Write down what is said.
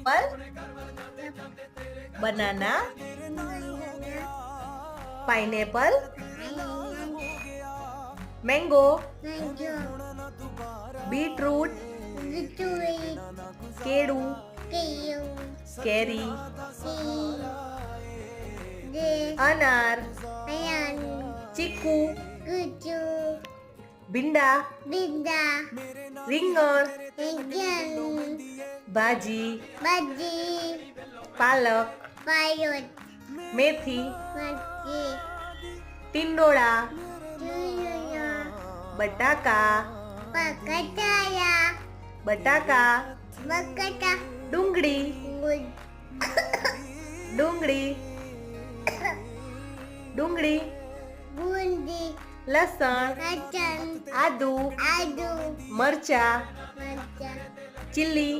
Apple banana pineapple mango beetroot केड़ू कैरी अनार चीकू भिंडा રીંગણ ભાજી પાલક મેથી ટીંડોળા બટાકા ડુંગળી લસણ આદુ મરચા ચીલી